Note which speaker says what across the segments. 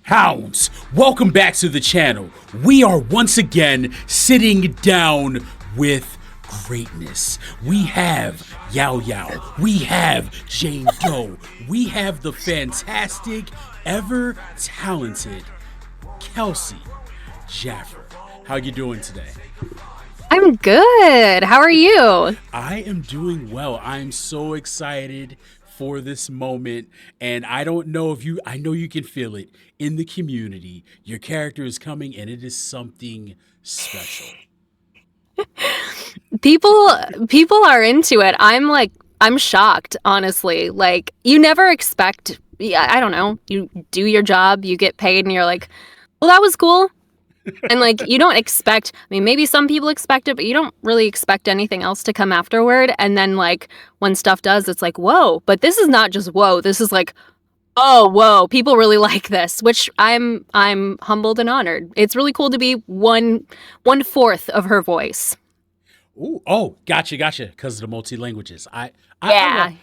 Speaker 1: Hounds, welcome back to the channel. We are once again sitting down with greatness. We have Yaoyao, we have Jane Doe, we have the fantastic, ever talented Kelsey Jaffer. How you doing today?
Speaker 2: I'm good. How are you?
Speaker 1: I am doing well. I'm so excited for this moment, and I don't know if you, I know you can feel it in the community. Your character is coming and it is something special.
Speaker 2: People are into it. I'm shocked, honestly. Like, you never expect, I don't know, you do your job, you get paid, and you're like, well, that was cool. And like, you don't expect, I mean, maybe some people expect it, but you don't really expect anything else to come afterward. And then like, when stuff does, it's like, whoa. But this is not just whoa. This is like, oh, whoa, people really like this, which I'm humbled and honored. It's really cool to be one-fourth of her voice.
Speaker 1: Ooh, oh, gotcha. Because of the multi languages.
Speaker 2: Yeah.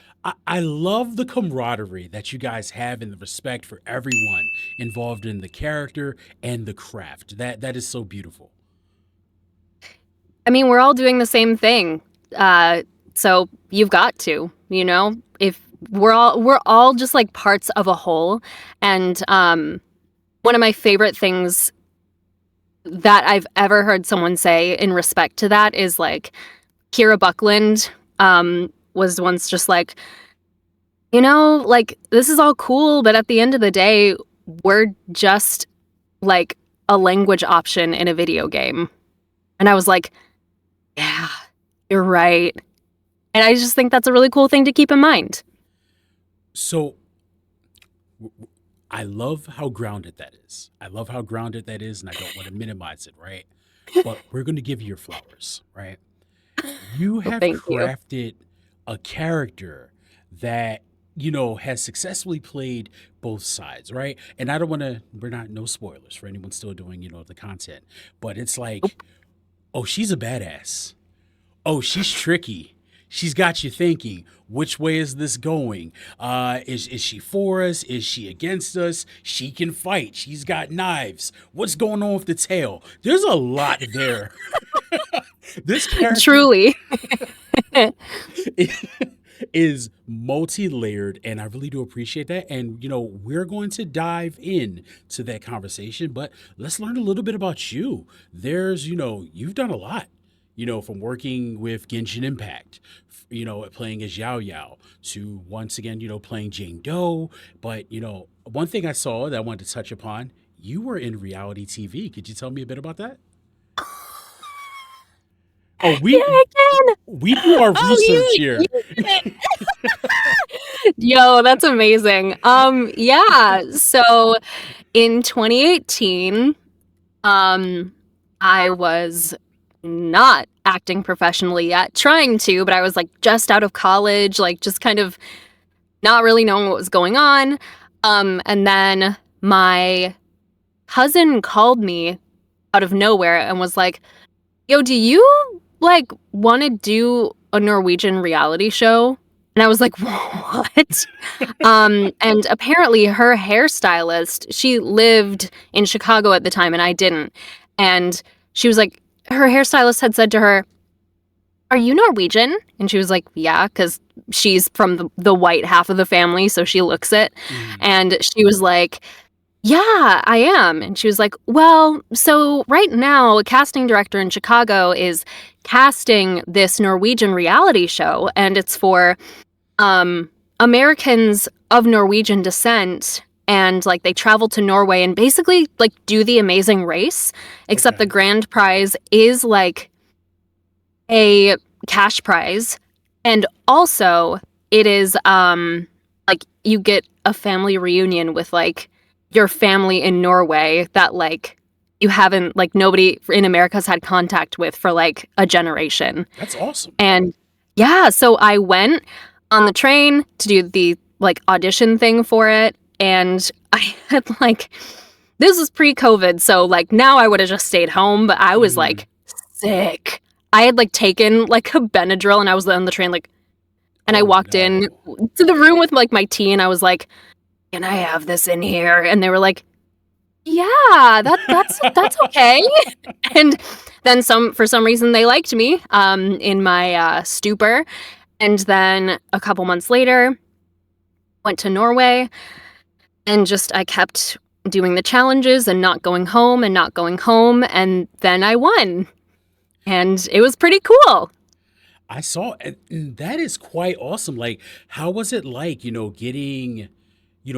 Speaker 1: I love the camaraderie that you guys have and the respect for everyone involved in the character and the craft. That is so beautiful.
Speaker 2: I mean, we're all doing the same thing. So you've got to, you know, if we're all just like parts of a whole. And one of my favorite things that I've ever heard someone say in respect to that is like Kira Buckland was once just like, you know, like, this is all cool, but at the end of the day, we're just like a language option in a video game. And I was like, yeah, you're right. And I just think that's a really cool thing to keep in mind.
Speaker 1: So I love how grounded that is. And I don't want to minimize it, right? But we're going to give you your flowers, right? You have crafted a character that, you know, has successfully played both sides, right? And I don't want to, no spoilers for anyone still doing, you know, the content, but it's like, oh, she's a badass. Oh, she's tricky. She's got you thinking, which way is this going? Is she for us? Is she against us? She can fight. She's got knives. What's going on with the tail? There's a lot there. This character
Speaker 2: truly
Speaker 1: is multi-layered, and I really do appreciate that. And, you know, we're going to dive in to that conversation, but let's learn a little bit about you. There's, you know, you've done a lot. You know, from working with Genshin Impact, you know, playing as Yaoyao, to once again, you know, playing Jane Doe. But, you know, one thing I saw that I wanted to touch upon, you were in reality TV. Could you tell me a bit about that? Oh, we do our research here.
Speaker 2: Yo, that's amazing. Yeah. So in 2018, I was not acting professionally yet, trying to, but I was like just out of college, like just kind of not really knowing what was going on. And then my cousin called me out of nowhere and was like, yo, do you like want to do a Norwegian reality show? And I was like, what? And apparently her hairstylist, she lived in Chicago at the time and I didn't. And she was like, her hairstylist had said to her, are you Norwegian? And she was like, yeah, because she's from the white half of the family, so she looks it. And she was like, yeah, I am. And she was like, well, so right now, a casting director in Chicago is casting this Norwegian reality show, and it's for Americans of Norwegian descent. And like they travel to Norway and basically like do the Amazing Race, except the grand prize is like a cash prize. And also it is like you get a family reunion with like your family in Norway that like you haven't, like nobody in America has had contact with for like a generation.
Speaker 1: That's awesome.
Speaker 2: And yeah, so I went on the train to do the like audition thing for it. And I had like, this was pre-COVID, so like now I would have just stayed home, but I was like sick. I had like taken like a Benadryl and I was on the train like, and I walked in to the room with like my tea and I was like, can I have this in here? And they were like, Yeah, that's okay. And then for some reason they liked me in my stupor. And then a couple months later, went to Norway and just I kept doing the challenges and not going home and not going home, and then I won. And it was pretty cool.
Speaker 1: I saw, and that is quite awesome. Like, how was it like, getting,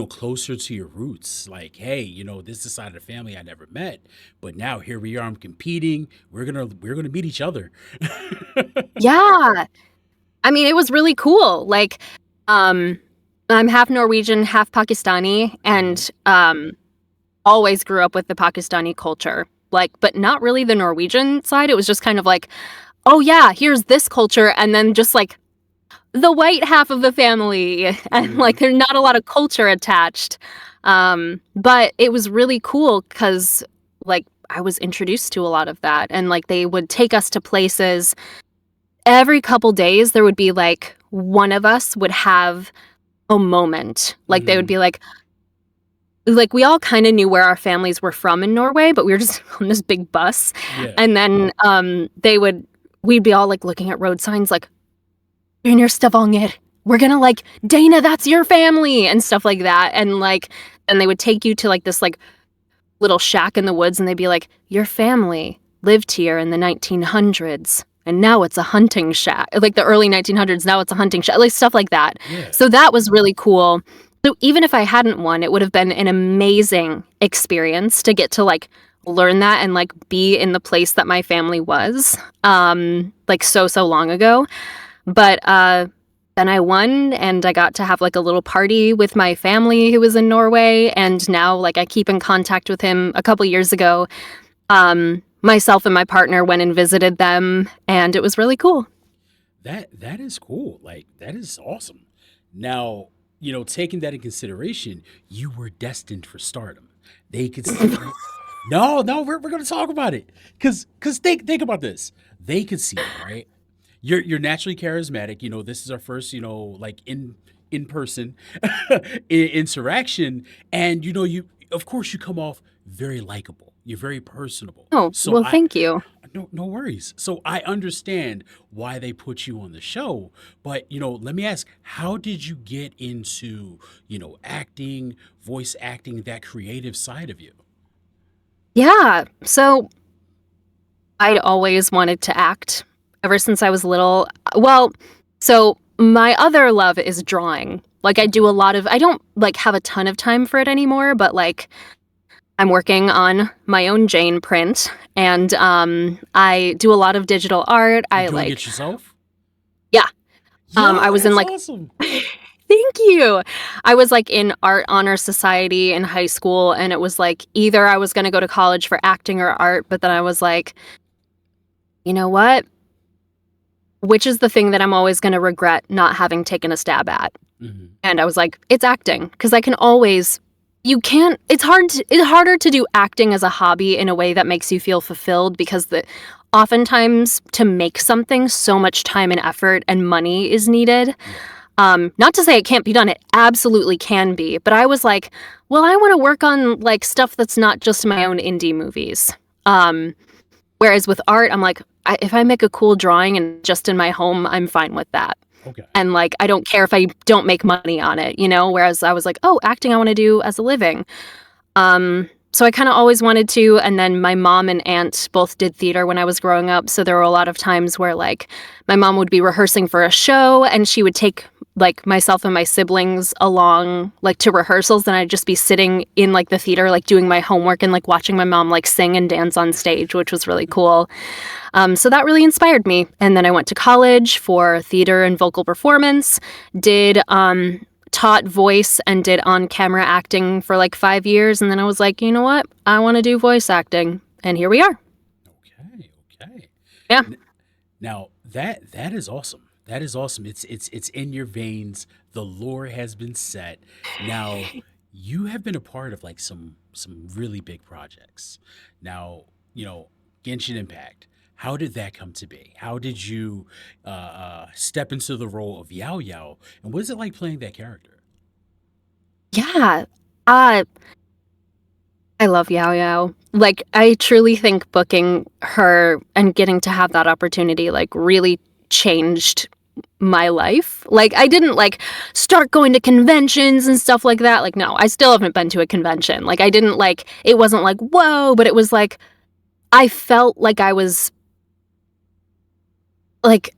Speaker 1: closer to your roots? Like, hey, this is the side of the family I never met, but now here we are. I'm competing. We're gonna meet each other.
Speaker 2: Yeah. I mean, it was really cool. Like, um, I'm half Norwegian, half Pakistani,
Speaker 1: Mhm.
Speaker 2: and always grew up with the Pakistani culture. Like, but not really the Norwegian side. It was just kind of like, oh yeah, here's this culture, and then just like the white half of the family, and like
Speaker 1: Mhm.
Speaker 2: there's not a lot of culture attached. But it was really cool because like I was introduced to a lot of that, and like they would take us to places every couple days. There would be like one of us would have a moment. Like they would
Speaker 1: Mhm.
Speaker 2: be like we all kind of knew where our families were from in Norway, but we were just on this big bus,
Speaker 1: Yeah.
Speaker 2: and then we'd be all like looking at road signs like "Under Stavanger. We're gonna like Dana, that's your family," and stuff like that. And like and they would take you to like this like little shack in the woods, and they'd be like, "Your family lived here in the 1900s. And now it's a hunting shack." Like the early 1900s, now it's a hunting shack, like stuff like that.
Speaker 1: Yeah.
Speaker 2: So that was really cool. So even if I hadn't won, it would have been an amazing experience to get to like learn that and like be in the place that my family was like so long ago. But then I won and I got to have like a little party with my family who was in Norway, and now like I keep in contact with him. A couple years ago, myself and my partner went and visited them, and it was really cool.
Speaker 1: That is cool. Like, that is awesome. Now, taking that in consideration, you were destined for stardom. They could see you. No, no, we're gonna talk about it. Cause think about this. They could see you, right? You're naturally charismatic. This is our first, like in person interaction, and you of course you come off very likable. You're very personable.
Speaker 2: Oh,
Speaker 1: So
Speaker 2: well,
Speaker 1: I
Speaker 2: thank you.
Speaker 1: no worries. So I understand why they put you on the show, but let me ask, how did you get into, acting, voice acting, that creative side of you?
Speaker 2: Yeah, so I'd always wanted to act ever since I was little. Well, so my other love is drawing. Like I do a
Speaker 1: Okay.
Speaker 2: lot of I don't like have a ton of time for it anymore, but like I'm working on my own Jane print, and I do a lot of digital art.
Speaker 1: You
Speaker 2: I
Speaker 1: doing
Speaker 2: like
Speaker 1: it yourself?
Speaker 2: yeah. I
Speaker 1: Yo,
Speaker 2: was in
Speaker 1: that's
Speaker 2: like
Speaker 1: awesome.
Speaker 2: thank you. I was like in art honor society in high school, and it was like either I was going to go to college for acting or art, but then I was like, you know what? Which is the thing that I'm always going to regret not having taken a stab at?
Speaker 1: Mhm.
Speaker 2: And I was like, it's acting because I can always you can't it's harder to do acting as a hobby in a way that makes you feel fulfilled because the oftentimes to make something so much time and effort and money is needed.
Speaker 1: Yeah.
Speaker 2: Not to say it can't be done, it absolutely can be, but I was like, well, I want to work on like stuff that's not just my own indie movies. Um, Whereas with art, I'm like, if I make a cool drawing and just in my home, I'm fine with that.
Speaker 1: Okay.
Speaker 2: And like, I don't care if I don't make money on it, you know? Whereas I was like, oh, acting I want to do as a living. So I kind of always wanted to. And then my mom and aunt both did theater when I was growing up. So there were a lot of times where like my mom would be rehearsing for a show and she would take like myself and my siblings along like to rehearsals, and I'd just be sitting in like the theater like doing my homework and like watching my mom like sing and dance on stage, which was really cool. So that really inspired me. And then I went to college for theater and vocal performance, did taught voice and did on camera acting for like 5 years. And then I was like, you know what? I want to do voice acting. And here we are.
Speaker 1: Okay. Okay.
Speaker 2: Yeah.
Speaker 1: N- Now that is awesome. That is awesome. It's in your veins. The lore has been set. Now you have been a part of like some really big projects. Now, Genshin Impact. How did that come to be? How did you step into the role of Yaoyao? And what is it like playing that character?
Speaker 2: Yeah. Uh, I love Yaoyao. Like, I truly think booking her and getting to have that opportunity, like, really changed my life. Like, I didn't, like, start going to conventions and stuff like that. Like, no, I still haven't been to a convention. Like, I didn't, like, it wasn't like, whoa, but it was like, I felt like I was, like,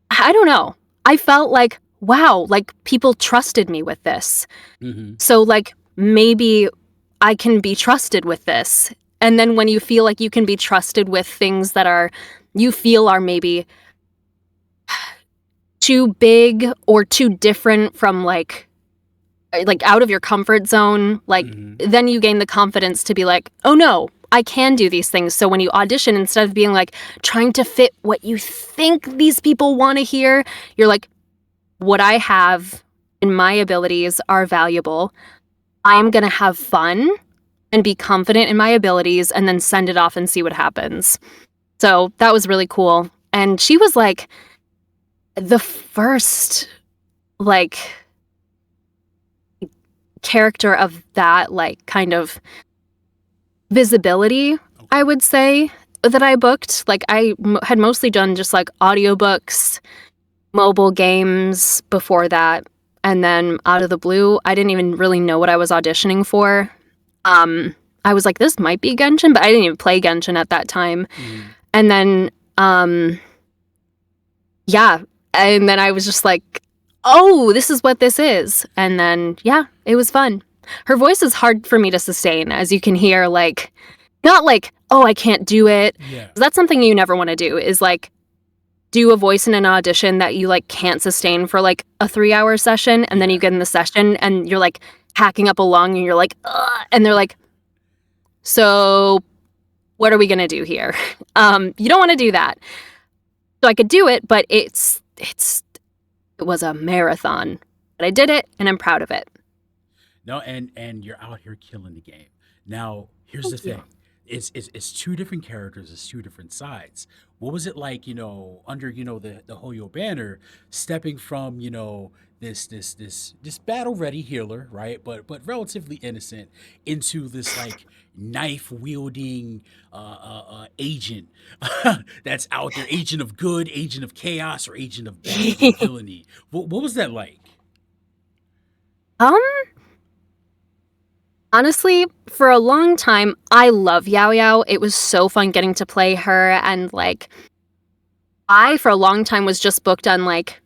Speaker 2: I don't know. I felt like, wow, like, people trusted me with this.
Speaker 1: Hmm.
Speaker 2: So, like, maybe I can be trusted with this. And then when you feel like you can be trusted with things that you feel are maybe too big or too different from like out of your comfort zone, like
Speaker 1: Hmm.
Speaker 2: then you gain the confidence to be like, oh no, I can do these things. So when you audition, instead of being like trying to fit what you think these people want to hear, you're like, what I have and my abilities are valuable. I'm going to have fun and be confident in my abilities and then send it off and see what happens. So that was really cool. And she was like the first like character of that like kind of visibility, I
Speaker 1: Okay.
Speaker 2: would say, that I booked. Like had mostly done just like audiobooks, mobile games before that. And then out of the blue, I didn't even really know what I was auditioning for. Um, I was like, this might be Genshin, but I didn't even play Genshin at that time.
Speaker 1: Hmm.
Speaker 2: And then, yeah. And then I was just like, oh, this is what this is. And then, yeah, it was fun. Her voice is hard for me to sustain, as you can hear, like, not like, oh, I can't do it.
Speaker 1: Yeah.
Speaker 2: That's something you never want to do, is like, do a voice in an audition that you like can't sustain for like a 3-hour session. And then you
Speaker 1: Yeah.
Speaker 2: get in the session and you're like hacking up a lung and you're like, ugh, and they're like, so what are we gonna do here? You don't want to do that. So I could do it, but it was a marathon. But I did it and I'm proud of it.
Speaker 1: No, and you're out here killing the game. Now, here's the
Speaker 2: Thank you.
Speaker 1: thing. It's two different characters, it's two different sides. What was it like, under, the Hoyo banner, stepping from, this battle ready healer, right? But relatively innocent, into this like knife wielding agent that's out there, agent of good, agent of chaos, or agent of bad or villainy. What was that like?
Speaker 2: um, Honestly, for a long time, I love Yaoyao. It was so fun getting to play her, and like I for a long time was just booked on like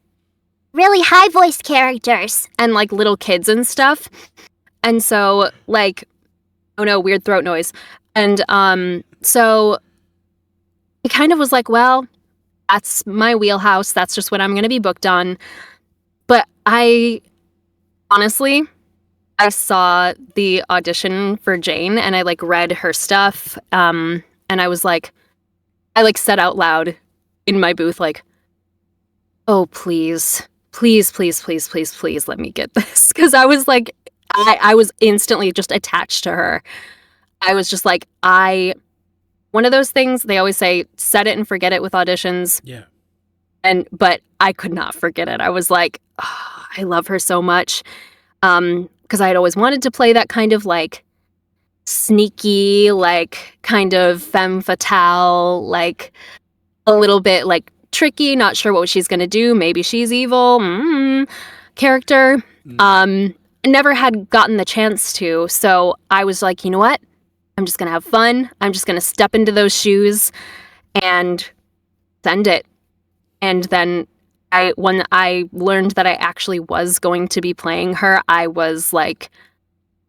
Speaker 2: really high voiced characters and like little kids and stuff. And so like, oh no, weird throat noise. And so it kind of was like, well, that's my wheelhouse. That's just what I'm going to be booked on. But I honestly, I saw the audition for Jane and I like read her stuff. And I was like, I like said out loud in my booth, like, oh, please, please, please, please, please, please let me get this. Cause I was like, I was instantly just attached to her. I was just like, one of those things they always say, set it and forget it with auditions.
Speaker 1: Yeah.
Speaker 2: But I could not forget it. I was like, oh, I love her so much. Because I had always wanted to play that kind of like sneaky, like kind of femme fatale, like a little bit like tricky, not sure what she's gonna do. Maybe she's evil character.
Speaker 1: Mm.
Speaker 2: Um, Never had gotten the chance to, so I was like, you know what? I'm just gonna have fun. I'm just gonna step into those shoes and send it. And then when I learned that I actually was going to be playing her, I was like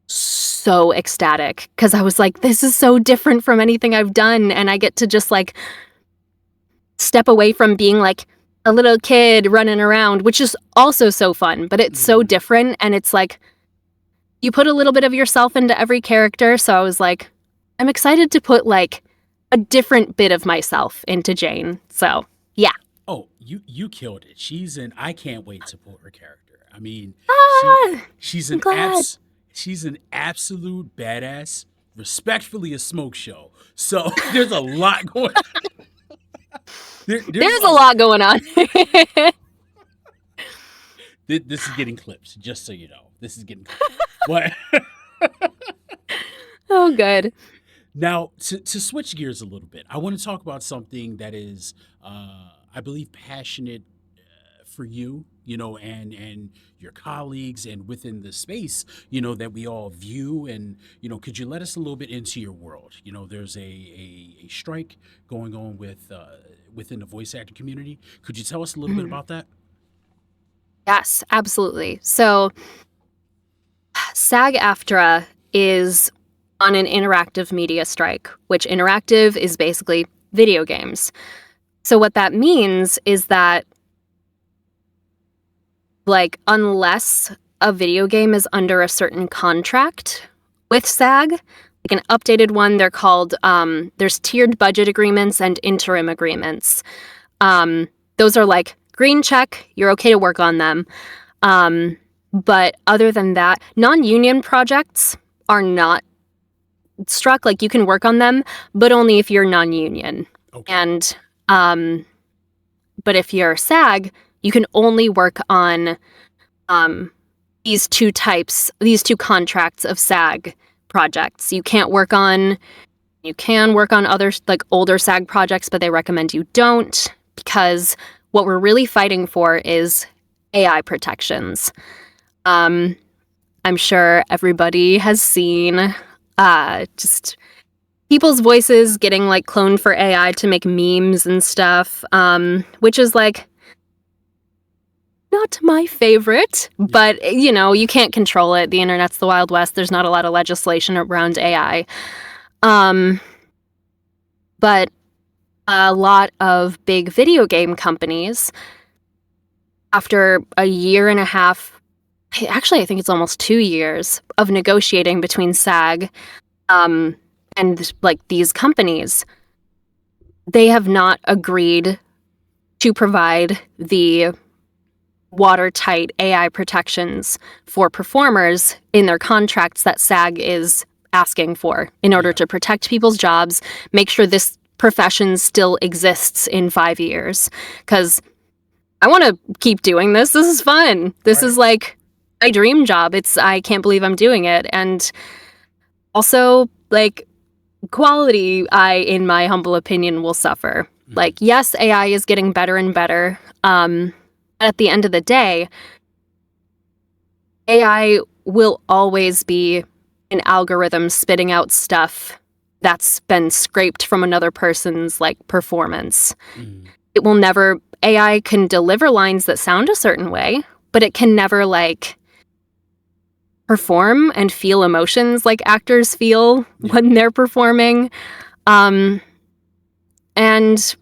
Speaker 2: so ecstatic because I was like, this is so different from anything I've done. And I get to just like step away from being like a little kid running around, which is also so fun, but it's so
Speaker 1: Mhm.
Speaker 2: different. And it's like you put a little bit of yourself into every character. So I was like, I'm excited to put like a different bit of myself into Jane. So yeah.
Speaker 1: Oh, you killed it. I can't wait to pull her character. I mean, she
Speaker 2: Ah,
Speaker 1: she's
Speaker 2: I'm
Speaker 1: an
Speaker 2: glad.
Speaker 1: abs she's an absolute badass, respectfully a smoke show. So there's a lot going there's
Speaker 2: There's a lot going on.
Speaker 1: this is getting clipped, just so you know. This is getting clipped. But
Speaker 2: Oh, good.
Speaker 1: Now, to switch gears a little bit, I want to talk about something that is, I believe, passionate for you, and your colleagues and within the space, that we all view. And, could you let us a little bit into your world? There's a strike going on within the voice actor community. Could you tell us a little bit
Speaker 2: Mhm.
Speaker 1: about that?
Speaker 2: Yes, absolutely. So, SAG-AFTRA is on an interactive media strike, which interactive is basically video games. So, what that means is that, like, unless a video game is under a certain contract with SAG, like an updated one, they're called, there's tiered budget agreements and interim agreements. Those are like green check, you're okay to work on them. But other than that, non-union projects are not struck. Like you can work on them, but only if you're non-union.
Speaker 1: Okay.
Speaker 2: And but if you're SAG, you can only work on um, these two contracts of SAG projects. You can work on other like older SAG projects, but they recommend you don't because what we're really fighting for is AI protections. Um, I'm sure everybody has seen just people's voices getting like cloned for AI to make memes and stuff, which is like not my favorite,
Speaker 1: Yeah.
Speaker 2: but you can't control it. The internet's the Wild West. There's not a lot of legislation around AI. Um, but a lot of big video game companies, after a year and a half, actually, I think it's almost 2 years of negotiating between SAG um, and like these companies, they have not agreed to provide the watertight AI protections for performers in their contracts that SAG is asking for in order
Speaker 1: Yeah.
Speaker 2: to protect people's jobs, make sure this profession still exists in 5 years. Because I want to keep doing this. This is fun. This is
Speaker 1: Right.
Speaker 2: like my dream job. I can't believe I'm doing it. And also, like, quality, in my humble opinion, will suffer.
Speaker 1: Hmm.
Speaker 2: Like, yes, AI is getting better and better. At the end of the day, AI will always be an algorithm spitting out stuff that's been scraped from another person's like performance.
Speaker 1: Hmm.
Speaker 2: It will never AI can deliver lines that sound a certain way, but it can never like perform and feel emotions like actors feel
Speaker 1: Yeah.
Speaker 2: when they're performing. Um and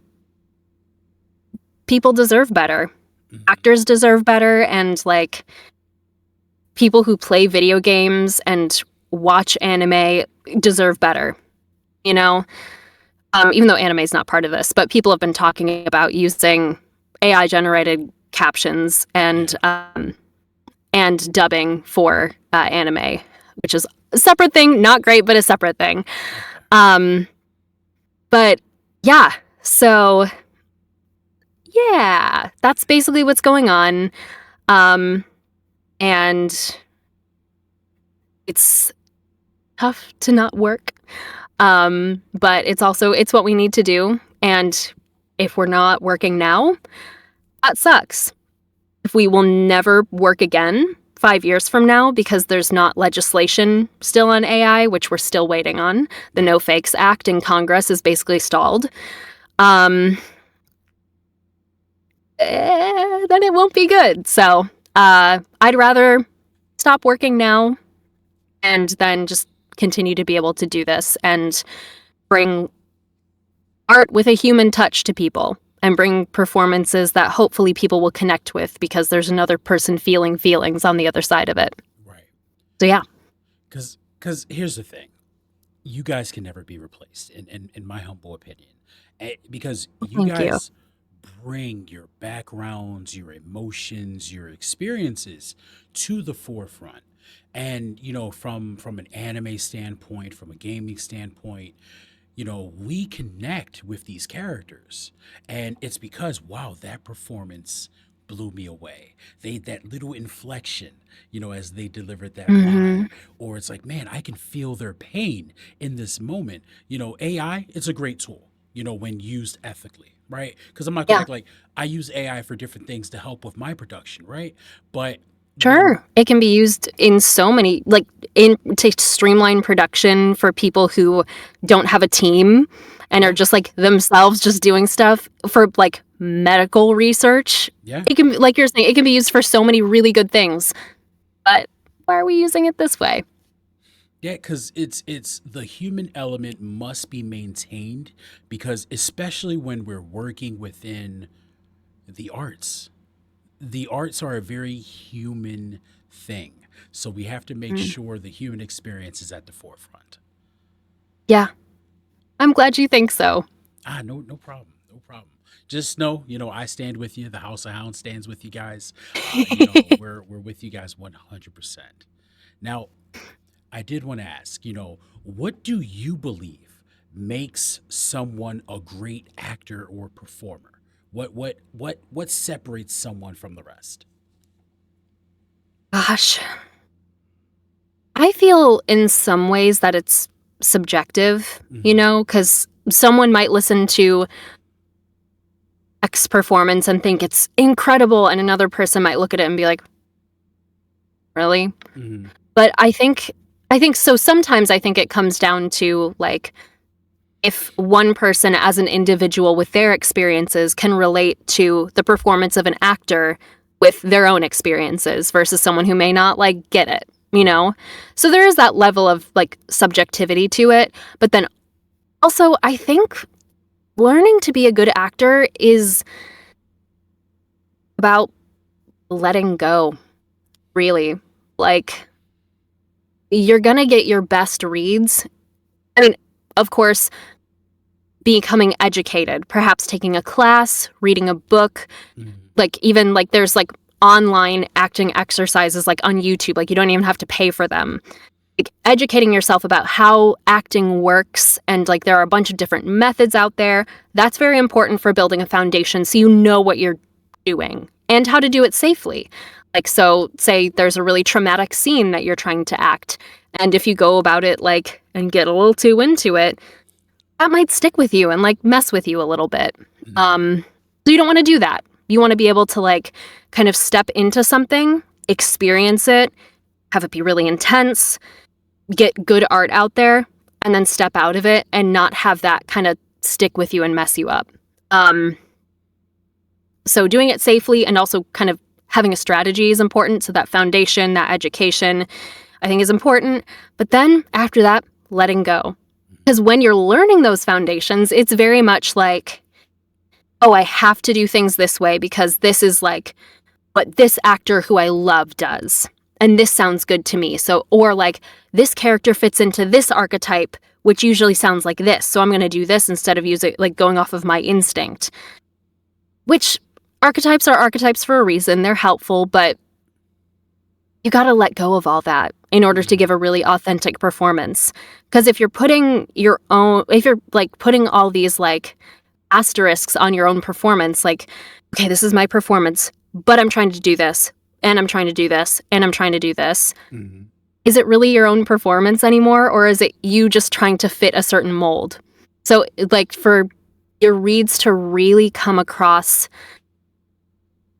Speaker 2: people deserve better.
Speaker 1: Hmm.
Speaker 2: Actors deserve better and like people who play video games and watch anime deserve better, you know? Even though anime is not part of this, but people have been talking about using AI generated captions
Speaker 1: Yeah.
Speaker 2: and dubbing for anime, which is a separate thing, not great, but a separate thing.
Speaker 1: Okay.
Speaker 2: Um, but yeah, so yeah, that's basically what's going on. Um, and it's tough to not work. But it's what we need to do. And if we're not working now, that sucks. If we will never work again 5 years from now because there's not legislation still on AI, which we're still waiting on. The
Speaker 1: Right.
Speaker 2: No Fakes Act in Congress is basically stalled. Um, then it won't be good. So I'd rather stop working now and then just continue to be able to do this and bring art with a human touch to people and bring performances that hopefully people will connect with because there's another person feeling feelings on the other side of it.
Speaker 1: Right.
Speaker 2: So yeah,
Speaker 1: Because here's the thing, you guys can never be replaced, in my humble opinion. Because you
Speaker 2: thank you.
Speaker 1: guys bring your backgrounds, your emotions, your experiences to the forefront. And from an anime standpoint, from a gaming standpoint, we connect with these characters. And it's because, wow, that performance blew me away. That little inflection, as they delivered that
Speaker 2: Hmm.
Speaker 1: line, or it's like, man, I can feel their pain in this moment. AI, it's a great tool, when used ethically, right? Because I'm not gonna
Speaker 2: Yeah.
Speaker 1: act like I use AI for different things to help with my production, right? But when
Speaker 2: Sure. It can be used in so many, like, in to streamline production for people who don't have a team and are
Speaker 1: yeah,
Speaker 2: just like themselves just doing stuff for like medical research.
Speaker 1: yeah,
Speaker 2: It can be, like you're saying, it can be used for so many really good things. But why are we using it this way?
Speaker 1: yeah, because it's the human element must be maintained, because especially when we're working within the arts. The arts are a very human thing. So we have to make
Speaker 2: Mm.
Speaker 1: sure the human experience is at the forefront.
Speaker 2: Yeah, I'm glad you think so.
Speaker 1: No problem. No problem. Just know, I stand with you. The House of Hound stands with you guys. We're with you guys 100%. Now, I did want to ask, what do you believe makes someone a great actor or performer? What separates someone from the rest?
Speaker 2: Gosh, I feel in some ways that it's subjective,
Speaker 1: Hmm.
Speaker 2: because someone might listen to X performance and think it's incredible, and another person might look at it and be like, really?
Speaker 1: Hmm.
Speaker 2: But I think so sometimes I think it comes down to like if one person as an individual with their experiences can relate to the performance of an actor with their own experiences versus someone who may not like get it, you
Speaker 1: Right.
Speaker 2: know? So there is that level of like subjectivity to it, but then also I think learning to be a good actor is about letting go, really. Like you're going to get your best reads. I mean, of course, becoming educated, perhaps taking a class, reading a book,
Speaker 1: Hmm.
Speaker 2: like even like there's like online acting exercises like on YouTube, like you don't even have to pay for them. Like educating yourself about how acting works and like there are a bunch of different methods out there. That's very important for building a foundation so you know what you're doing and how to do it safely. Like so say there's a really traumatic scene that you're trying to act and if you go about it like and get a little too into it, that might stick with you and like mess with you a little bit.
Speaker 1: Hmm.
Speaker 2: Um, so you don't want to do that. You want to be able to like kind of step into something, experience it, have it be really intense, get good art out there, and then step out of it and not have that kind of stick with you and mess you up. Um, so doing it safely and also kind of having a strategy is important. So that foundation, that education, I think is important. But then after that, letting go. Because when you're learning those foundations, it's very much like, oh, I have to do things this way because this is like what this actor who I love does. And this sounds good to me. So, or like this character fits into this archetype, which usually sounds like this. So I'm going to do this instead of using like going off of my instinct, which archetypes are archetypes for a reason. They're helpful, but you got to let go of all that in order to give
Speaker 1: Hmm.
Speaker 2: a really authentic performance. Because if you're like putting all these like asterisks on your own performance, like, okay, this is my performance, but I'm trying to do this, and I'm trying to do this, and I'm trying to do this.
Speaker 1: Hmm.
Speaker 2: Is it really your own performance anymore, or is it you just trying to fit a certain mold? So, like, for your reads to really come across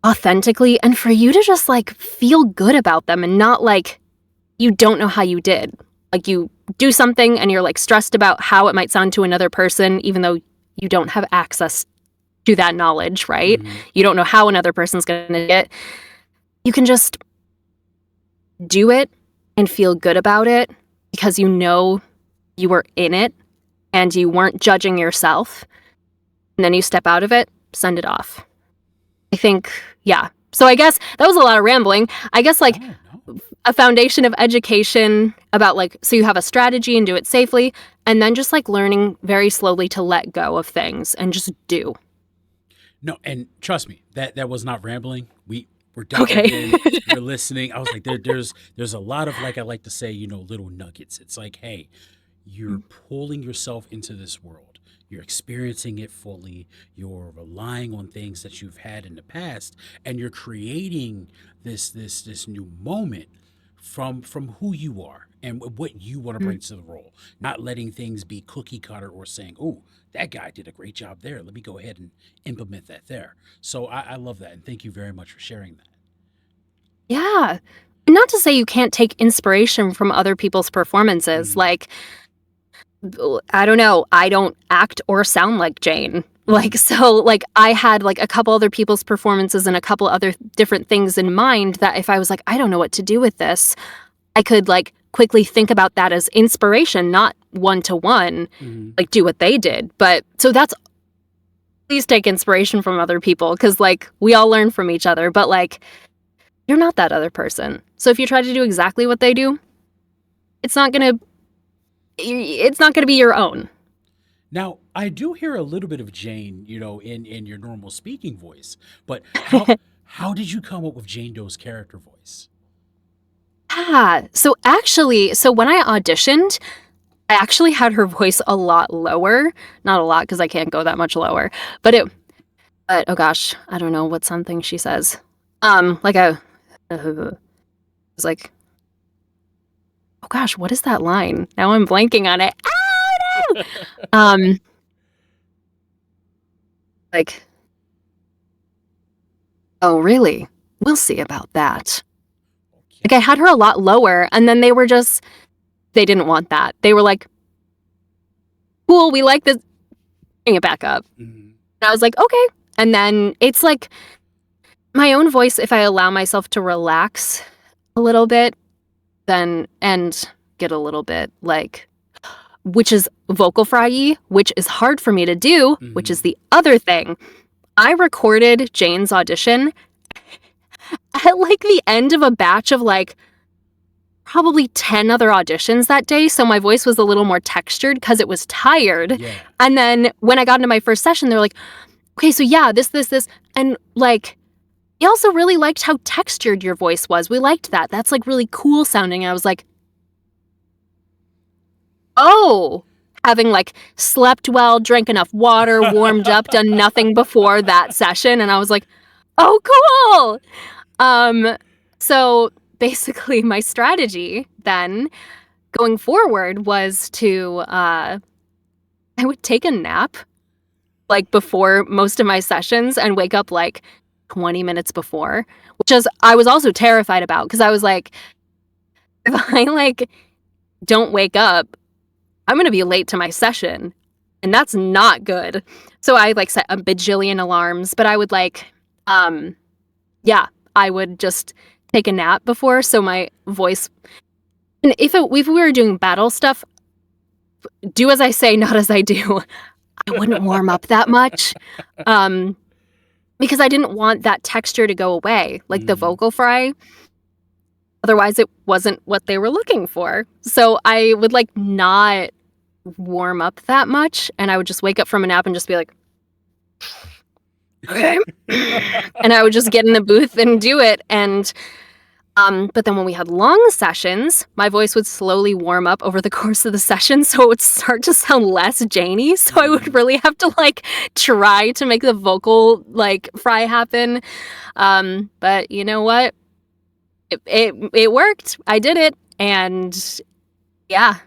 Speaker 2: authentically and for you to just like feel good about them and not like you don't know how you did. Like you do something and you're like stressed about how it might sound to another person, even though you don't have access to that knowledge, right?
Speaker 1: Hmm.
Speaker 2: You don't know how another person's going to get. You can just do it and feel good about it because you know you were in it and you weren't judging yourself. And then you step out of it, send it off. I think, yeah. So I guess that was a lot of rambling. I guess like
Speaker 1: No, no.
Speaker 2: a foundation of education about like so you have a strategy and do it safely and then just like learning very slowly to let go of things and just do.
Speaker 1: No, and trust me, that was not rambling. We're dialed
Speaker 2: Okay.
Speaker 1: in. We're listening. I was like, there's a lot of, like I like to say, little nuggets. It's like, hey, you're pulling yourself into this world. you're experiencing it fully, you're relying on things that you've had in the past, and you're creating this new moment from who you are and what you want to
Speaker 2: Mhm.
Speaker 1: bring to the role, not letting things be cookie cutter or saying, oh, that guy did a great job there, let me go ahead and implement that there. So I love that, and thank you very much for sharing that.
Speaker 2: Yeah. Not to say you can't take inspiration from other people's performances.
Speaker 1: Mm-hmm.
Speaker 2: Like, I don't know, I don't act or sound like Jane. Like,
Speaker 1: Mm-hmm.
Speaker 2: so, like, I had, like, a couple other people's performances and a couple other different things in mind that if I was like, I don't know what to do with this, I could, like, quickly think about that as inspiration, not one to one,
Speaker 1: Mm-hmm.
Speaker 2: like, do what they did. But so that's please take inspiration from other people because, like, we all learn from each other, but, like, you're not that other person. So if you try to do exactly what they do, it's not gonna it's not gonna be your own.
Speaker 1: Now, I do hear a little bit of Jane, in your normal speaking voice, but how did you come up with Jane Doe's character voice?
Speaker 2: So actually, so when I auditioned, I actually had her voice a lot lower. Not a lot because I can't go that much lower. But it but oh gosh, I don't know what something she says. Like a it's like, oh gosh, what is that line? Now I'm blanking on it. Oh no! Um like, oh really? We'll see about that. Like I
Speaker 1: Okay.
Speaker 2: had her a lot lower and then they didn't want that. They were like, cool, we like this, bring it back up.
Speaker 1: Mhm.
Speaker 2: And I was like, okay. And then it's like my own voice, if I allow myself to relax a little bit, then and get a little bit like, which is vocal fry, which is hard for me to do, which is
Speaker 1: Mhm.
Speaker 2: the other thing. I recorded Jane's audition at like the end of a batch of like probably 10 other auditions that day. So my voice was a little more textured because it was tired.
Speaker 1: Yeah.
Speaker 2: And then when I got into my first session, they were like, okay, so yeah, this. And like, we also really liked how textured your voice was. We liked that. That's like really cool sounding. And I was like, oh, having like slept well, drank enough water, warmed up, done nothing before that session. And I was like, oh, cool. So basically my strategy then going forward was to, I would take a nap like before most of my sessions and wake up like 20 minutes before, which is I was also terrified about because I was like, if I like don't wake up, I'm gonna be late to my session, and that's not good. So I like set a bajillion alarms, but I would like, um, yeah, I would just take a nap before so my voice. And if we were doing battle stuff, do as I say, not as I do. I wouldn't warm up that much. Um, because I didn't want that texture to go away, like the
Speaker 1: Mhm.
Speaker 2: vocal fry. Otherwise, it wasn't what they were looking for. So I would like not warm up that much, and I would just wake up from a nap and just be like, okay. And I would just get in the booth and do it. And but then when we had long sessions, my voice would slowly warm up over the course of the session, so it would start to sound less Janey. So I would
Speaker 1: Mhm.
Speaker 2: really have to like try to make the vocal like fry happen. But you know what? It worked. I did it, and yeah,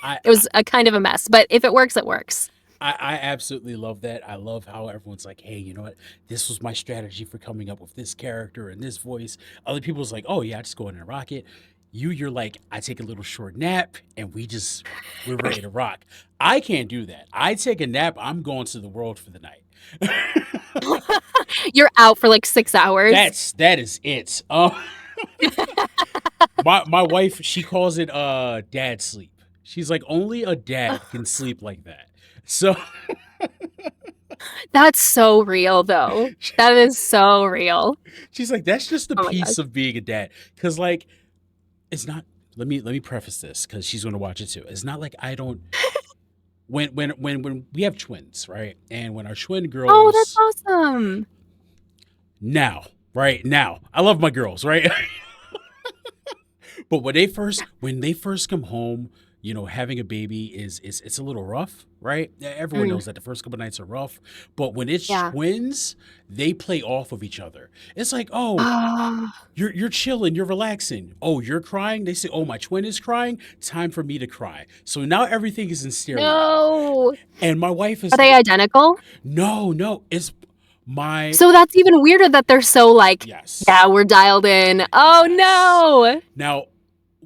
Speaker 1: I
Speaker 2: it was a kind of a mess. But if it works, it works.
Speaker 1: I absolutely love that. I love how everyone's like, "Hey, you know what? This was my strategy for coming up with this character and this voice." Other people's like, "Oh yeah, I just go in and rock it." You're like, "I take a little short nap and we're ready to rock." I can't do that. I take a nap, I'm going to the world for the night.
Speaker 2: You're out for like 6 hours.
Speaker 1: That is it. My wife, she calls it dad sleep. She's like, only a dad can sleep like that. So
Speaker 2: That's so real, though. That is so real.
Speaker 1: she's like, that's just a
Speaker 2: Oh my gosh.
Speaker 1: piece of being a dad. Cause like it's not, let me preface this because she's gonna watch it too. It's not like I don't when we have twins, right? And when our twin
Speaker 2: Oh, that's
Speaker 1: girls
Speaker 2: awesome.
Speaker 1: now, right now, I love my girls, right? But when they first come home, having a baby is it's a little rough, right? Everyone
Speaker 2: Mm,
Speaker 1: knows that the first couple nights are rough, but when it's
Speaker 2: yeah.
Speaker 1: twins, they play off of each other. It's like, oh,
Speaker 2: Oh,
Speaker 1: you're chilling, you're relaxing. Oh, you're crying. They say, oh, my twin is crying. Time for me to cry. So now everything is in stereo.
Speaker 2: no.
Speaker 1: And my wife
Speaker 2: Are
Speaker 1: is
Speaker 2: they
Speaker 1: like,
Speaker 2: identical?
Speaker 1: no, no, it's my
Speaker 2: So that's even weirder that they're so like,
Speaker 1: yes,
Speaker 2: yeah, we're dialed in. Oh
Speaker 1: yes.
Speaker 2: no.
Speaker 1: Now,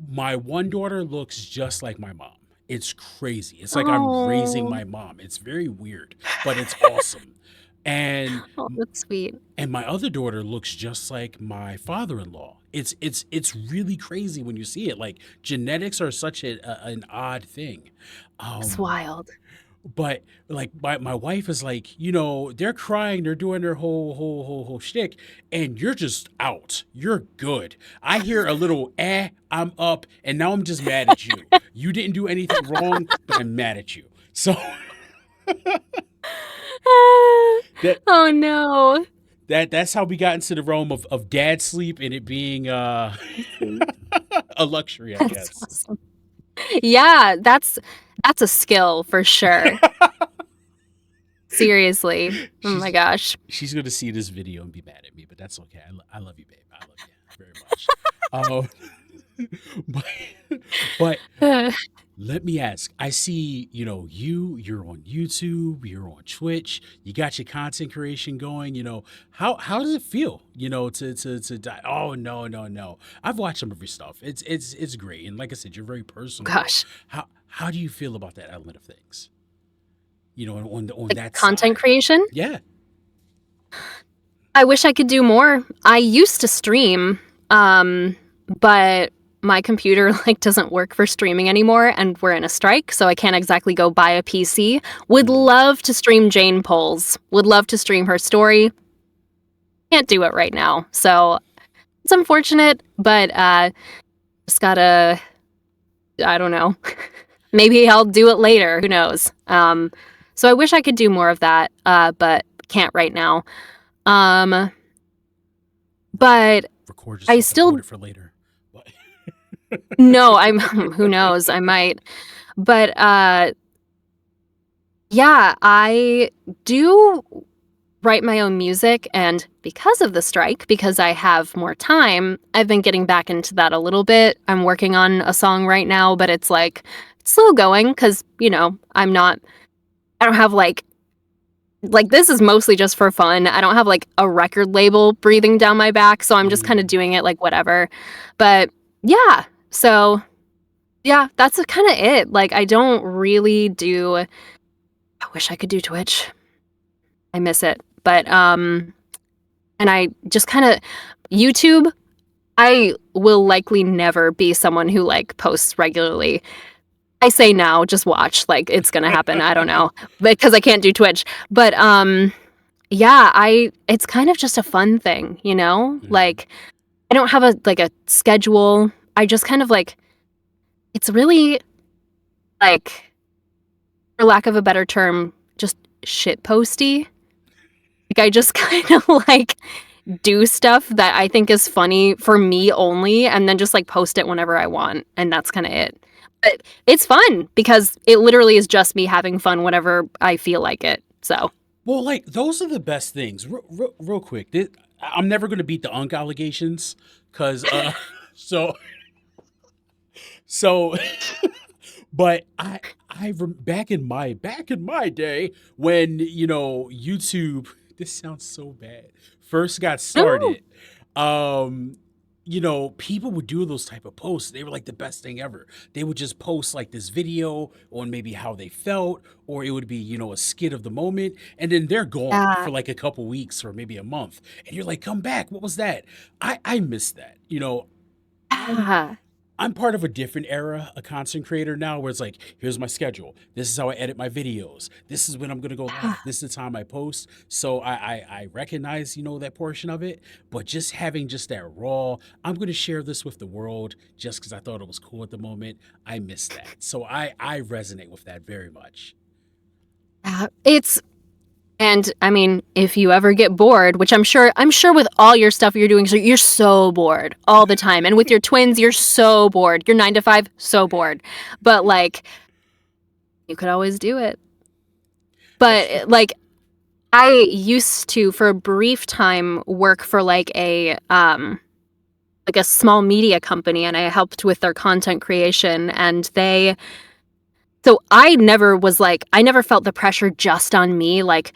Speaker 1: my one daughter looks just like my mom. It's crazy. It's like I'm raising
Speaker 2: Oh,
Speaker 1: my mom. It's very weird, but it's awesome. And
Speaker 2: oh, that's sweet.
Speaker 1: and my other daughter looks just like my father-in-law. It's really crazy when you see it. Like genetics are such an odd thing.
Speaker 2: That's
Speaker 1: Um,
Speaker 2: wild.
Speaker 1: but like my wife is like, they're crying, they're doing their whole shtick, and you're just out. You're good. I hear a little I'm up, and now I'm just mad at you. You didn't do anything wrong, but I'm mad at you. So that
Speaker 2: Oh no.
Speaker 1: that's how we got into the realm of dad sleep and it being
Speaker 2: That's sweet.
Speaker 1: a luxury, I
Speaker 2: That's
Speaker 1: guess.
Speaker 2: awesome. Yeah, that's a skill for sure. Seriously. Oh my
Speaker 1: she's
Speaker 2: gosh.
Speaker 1: she's gonna see this video and be mad at me, but that's okay. I love you, babe. I love you very much. But, but let me ask. I see, you're on YouTube, you're on Twitch, you got your content creation going. How does it feel? Oh no, no, no. I've watched some of your stuff. It's great, and like I said, you're very personable.
Speaker 2: Gosh.
Speaker 1: How do you feel about that element of things? On
Speaker 2: Like
Speaker 1: that
Speaker 2: content
Speaker 1: side.
Speaker 2: creation?
Speaker 1: Yeah.
Speaker 2: I wish I could do more. I used to stream, but my computer like doesn't work for streaming anymore and we're in a strike, so I can't exactly go buy a PC. Would
Speaker 1: Mm,
Speaker 2: love to stream Jane polls. Would love to stream her story. Can't do it right now. So it's unfortunate, but just gotta I don't know. Maybe I'll do it later. Who knows? So I wish I could do more of that, but can't right now. Um, but
Speaker 1: record
Speaker 2: I
Speaker 1: yourself and hold
Speaker 2: still
Speaker 1: it for later. But
Speaker 2: no, I'm who knows, I might. But yeah, I do write my own music and because of the strike, because I have more time, I've been getting back into that a little bit. I'm working on a song right now, but it's like it's slow going cuz I don't have like this is mostly just for fun. I don't have like a record label breathing down my back, so I'm just kind of
Speaker 1: mm,
Speaker 2: doing it like whatever. But yeah, so yeah, that's kind of it. Like I don't really do I wish I could do Twitch. I miss it. But and I just kind of YouTube, I will likely never be someone who like posts regularly. I say now, just watch, like it's gonna happen. I don't know, because I can't do Twitch. But yeah, I it's kind of just a fun thing, you know?
Speaker 1: mm.
Speaker 2: Like I don't have a schedule. I just kind of like it's really like for lack of a better term, just shit posty. Like I just kind of like do stuff that I think is funny for me only and then just like post it whenever I want and that's kind of it. But it's fun because it literally is just me having fun whenever I feel like it. So,
Speaker 1: Well, like those are the best things. Real quick, I'm never gonna beat the Unk allegations, cause so so, but back in my day when YouTube. This sounds so bad. First got
Speaker 2: no.
Speaker 1: started. Um, people would do those type of posts. They were like the best thing ever. They would just post like this video on maybe how they felt, or it would be, a skit of the moment, and then they're gone
Speaker 2: Yeah.
Speaker 1: for like a couple weeks or maybe a month. And you're like, come back. What was that? I miss that. I'm
Speaker 2: Yeah.
Speaker 1: I'm part of a different era, a content creator now, where it's like, here's my schedule. This is how I edit my videos. This is when I'm gonna go live. This is the time I post. So I recognize, that portion of it. But just having just that raw, I'm gonna share this with the world just because I thought it was cool at the moment. I miss that. So I resonate with that very much.
Speaker 2: It's And I mean, if you ever get bored, which I'm sure with all your stuff you're doing, so you're so bored all the time. And with your twins, you're so bored. You're 9 to 5, so bored. But like, you could always do it.
Speaker 1: That's true.
Speaker 2: But like, I used to, for a brief time, work for like a small media company, and I helped with their content creation. And so I never felt the pressure just on me, like,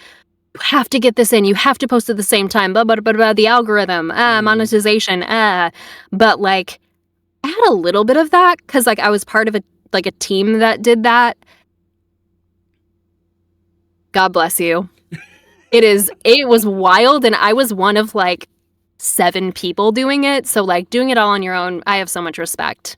Speaker 2: you have to get this in, you have to post at the same time, blah, blah, blah, blah, the algorithm,
Speaker 1: Mm.
Speaker 2: monetization, but like, I had a little bit of that because like I was part of a team that did that. God bless you. It was wild, and I was one of like 7 people doing it. So like doing it all on your own, I have so much respect.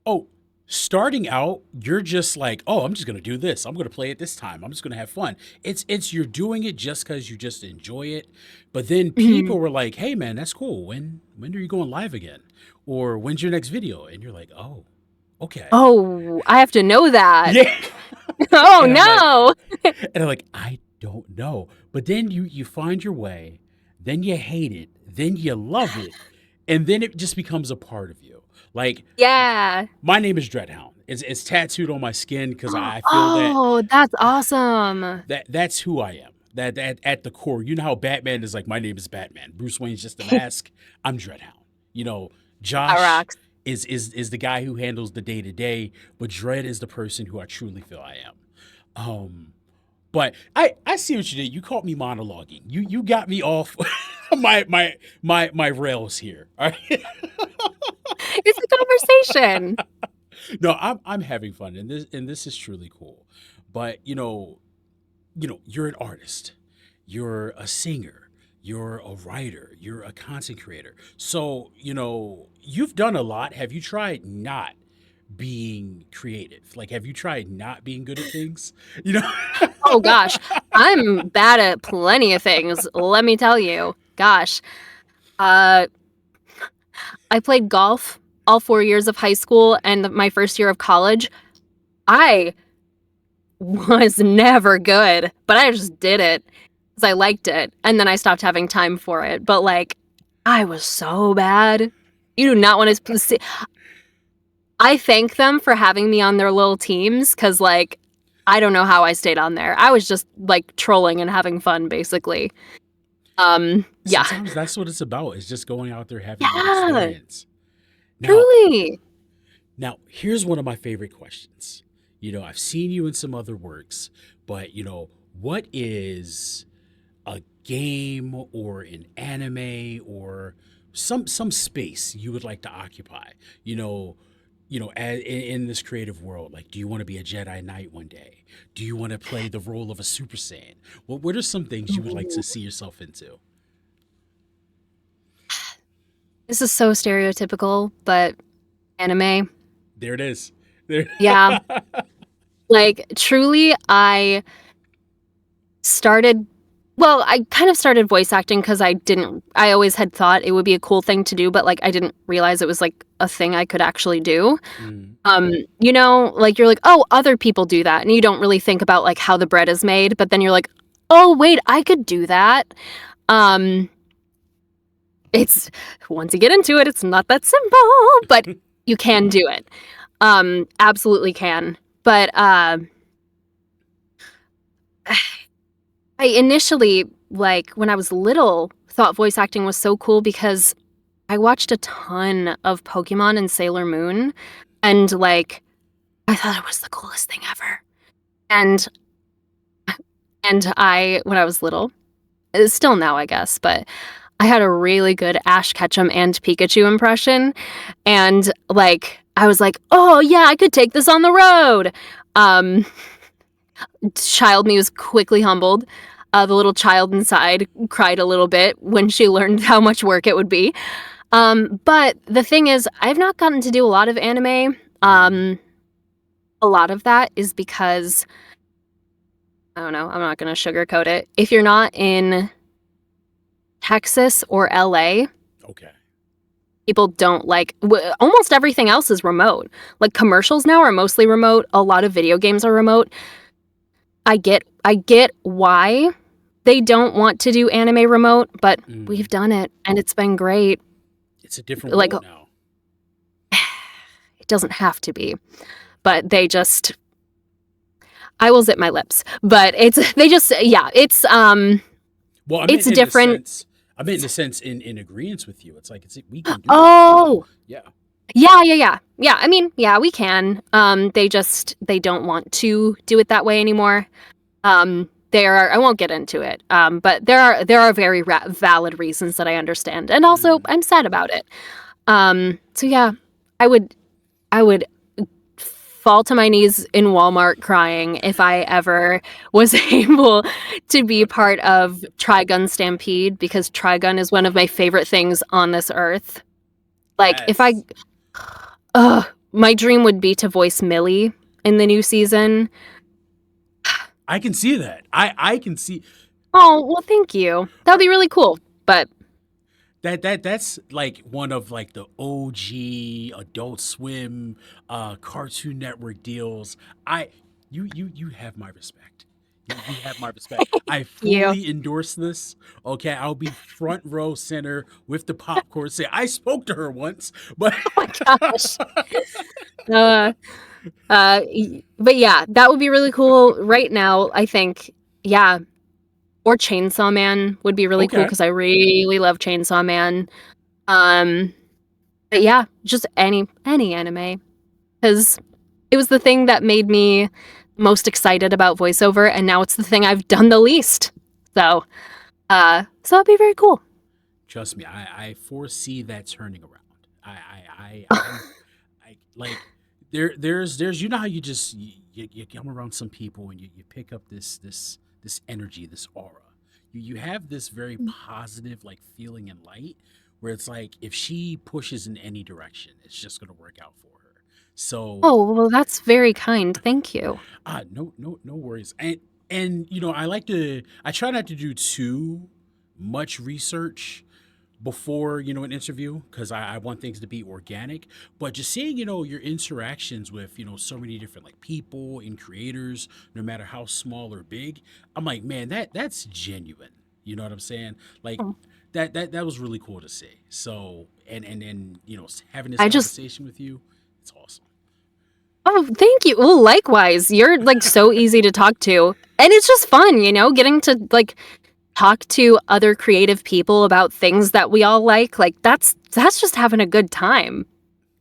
Speaker 1: Oh, starting out, you're just like, oh, I'm just gonna do this. I'm gonna play it this time. I'm just gonna have fun. It's you're doing it just because you just enjoy it. But then
Speaker 2: Mhm.
Speaker 1: people were like, hey man, that's cool. When are you going live again? Or when's your next video? And you're like, oh, okay.
Speaker 2: Oh, I have to know that.
Speaker 1: Yeah.
Speaker 2: Oh
Speaker 1: And I'm like,
Speaker 2: no.
Speaker 1: I don't know. But then you find your way, then you hate it, then you love it, and then it just becomes a part of you. Like
Speaker 2: Yeah.
Speaker 1: my name is DreddHound. It's tattooed on my skin because I feel that
Speaker 2: Oh, that's awesome.
Speaker 1: that's who I am. That at the core, you know how Batman is like, my name is Batman. Bruce Wayne's just a mask. I'm DreddHound. You know,
Speaker 2: That
Speaker 1: Josh
Speaker 2: rocks.
Speaker 1: is the guy who handles the day to day, but Dredd is the person who I truly feel I am. But I see what you did. You caught me monologuing. You got me off my rails here. All right.
Speaker 2: It's a conversation.
Speaker 1: No, I'm having fun, and this is truly cool. But you're an artist, you're a singer, you're a writer, you're a content creator. So you've done a lot. Have you tried not being creative? Like, have you tried not being good at things? You know.
Speaker 2: Oh gosh, I'm bad at plenty of things, let me tell you. Gosh. Uh, I played golf all 4 years of high school and my first year of college. I was never good, but I just did it because I liked it, and then I stopped having time for it. But like, I was so bad. You do not want to see. I thank them for having me on their little teams because like, I don't know how I stayed on there. I was just like trolling and having fun, basically. Yeah,
Speaker 1: Sometimes that's what it's about. Is just going out there having that
Speaker 2: yeah,
Speaker 1: experience. Now,
Speaker 2: truly.
Speaker 1: here's one of my favorite questions. I've seen you in some other works, but what is a game or an anime or some space you would like to occupy? In this creative world, like, do you want to be a Jedi Knight one day? Do you want to play the role of a Super Saiyan? What are some things you would like to see yourself into?
Speaker 2: This is so stereotypical, but anime.
Speaker 1: There it is. There.
Speaker 2: Yeah, like truly, started I kind of started voice acting because I always had thought it would be a cool thing to do, but like I didn't realize it was like a thing I could actually do.
Speaker 1: Mm.
Speaker 2: Like you're like, oh, other people do that, and you don't really think about like how the bread is made, but then you're like, oh wait, I could do that. Um, it's Once you get into it, it's not that simple, but you can do it. Absolutely can. But I initially, like when I was little, thought voice acting was so cool because I watched a ton of Pokemon and Sailor Moon, and like I thought it was the coolest thing ever. And when I was little, still now I guess, but I had a really good Ash Ketchum and Pikachu impression, and like I was like, oh yeah, I could take this on the road. Um, Child me was quickly humbled. The little child inside cried a little bit when she learned how much work it would be. But the thing is, I've not gotten to do a lot of anime.
Speaker 1: Mm.
Speaker 2: A lot of that is because, I don't know, I'm not going to sugarcoat it. If you're not in Texas or LA,
Speaker 1: Okay.
Speaker 2: people don't like, almost everything else is remote. Like commercials now are mostly remote. A lot of video games are remote. I get why, they don't want to do anime remote, but we've
Speaker 1: Mm.
Speaker 2: done it and it's been great.
Speaker 1: It's a different
Speaker 2: Like,
Speaker 1: world now.
Speaker 2: it doesn't have to be, but they just, I will zip my lips, but they just, yeah, it's
Speaker 1: Well, I meant
Speaker 2: it's
Speaker 1: in the
Speaker 2: different.
Speaker 1: sense. I meant in the sense in agreement with you. It's like we can do it.
Speaker 2: Oh,
Speaker 1: Yeah.
Speaker 2: yeah. I mean, yeah, we can. They don't want to do it that way anymore. I won't get into it. But there are very valid reasons that I understand, and also
Speaker 1: Mm.
Speaker 2: I'm sad about it. So yeah, I would I would fall to my knees in Walmart crying if I ever was able to be part of Trigun Stampede, because Trigun is one of my favorite things on this earth. Like, if I,
Speaker 1: Yes.
Speaker 2: my dream would be to voice Millie in the new season.
Speaker 1: I can see that. I can see
Speaker 2: Oh, well, thank you. That would be really cool. But
Speaker 1: that's like one of like the OG Adult Swim Cartoon Network deals. I you have my respect. You have my respect. I
Speaker 2: you.
Speaker 1: fully endorse this. Okay, I'll be front row center with the popcorn. Say I spoke to her once, but
Speaker 2: Oh my gosh. Uh, but yeah, that would be really cool. Right now, I think, yeah, or Chainsaw Man would be really cool
Speaker 1: okay.
Speaker 2: because I really love Chainsaw Man. Um, but yeah, just any anime, because it was the thing that made me most excited about voiceover, and now it's the thing I've done the least. So, so that'd be very cool.
Speaker 1: Trust me, I foresee that turning around. I like there's you know how you just you come around some people and you pick up this energy, this aura. You have this very positive like feeling and light where it's like if she pushes in any direction, it's just gonna work out for her. So
Speaker 2: Oh, well, that's very kind. Thank you.
Speaker 1: no worries. And you know, I try not to do too much research before an interview because I want things to be organic, but just seeing your interactions with so many different like people and creators, no matter how small or big, I'm like, man, that's genuine. You know what I'm saying? Like
Speaker 2: Oh,
Speaker 1: that was really cool to see. So and having this
Speaker 2: I just,
Speaker 1: conversation with you, it's awesome.
Speaker 2: oh, thank you. Well, likewise, you're like so easy to talk to. And it's just fun, getting to like talk to other creative people about things that we all like. Like, that's just having a good time,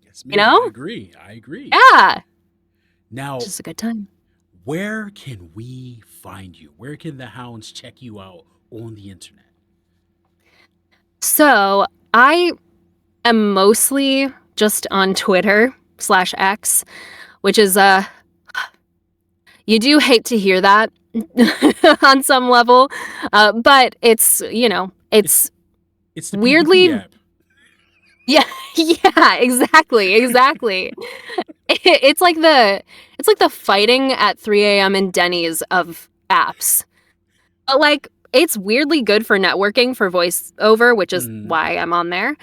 Speaker 1: Yes,
Speaker 2: you
Speaker 1: ma'am. I
Speaker 2: know?
Speaker 1: agree. I agree.
Speaker 2: Yeah,
Speaker 1: Now,
Speaker 2: just a good time.
Speaker 1: where can we find you? Where can the hounds check you out on the internet?
Speaker 2: So, I am mostly just on Twitter/X, which is you do hate to hear that on some level, but
Speaker 1: It's
Speaker 2: it's
Speaker 1: it's the PvP
Speaker 2: weirdly,
Speaker 1: app.
Speaker 2: yeah, yeah, exactly. It's like the fighting at 3 a.m. in Denny's of apps. But like it's weirdly good for networking for voiceover, which is
Speaker 1: Mhm.
Speaker 2: why I'm on there.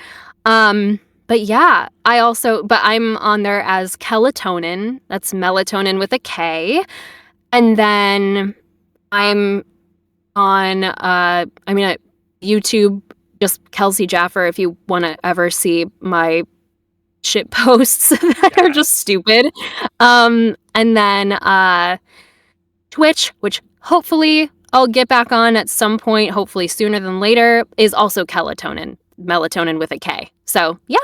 Speaker 2: But yeah, but I'm on there as Kelatonin. That's melatonin with a K. And then I'm on YouTube, just Kelsey Jaffer, if you want to ever see my shit posts that are just
Speaker 1: Yes.
Speaker 2: stupid. And then Twitch, which hopefully I'll get back on at some point, hopefully sooner than later, is also melatonin with a K. So yeah.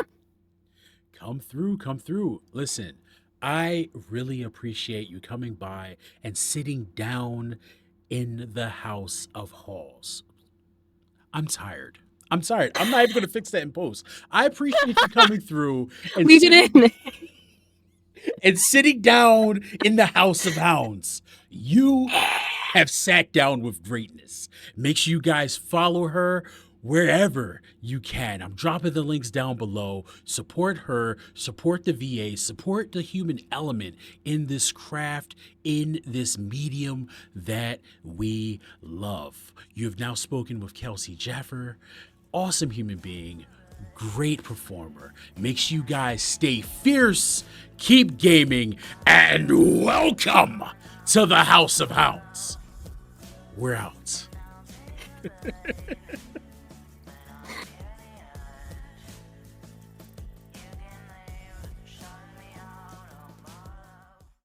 Speaker 1: Come through, come through. Listen, I really appreciate you coming by and sitting down in the House of Halls. I'm tired. I'm tired. I'm not even going to fix that in post. I appreciate you coming through and
Speaker 2: Leave it in.
Speaker 1: sitting down in the House of Hounds. You have sat down with greatness. Make sure you guys follow her wherever you can. I'm dropping the links down below. Support her, support the VA, support the human element in this craft, in this medium that we love. You have now spoken with Kelsey Jaffer, awesome human being, great performer. Make sure you guys stay fierce, keep gaming, and welcome to the House of Hounds. We're out.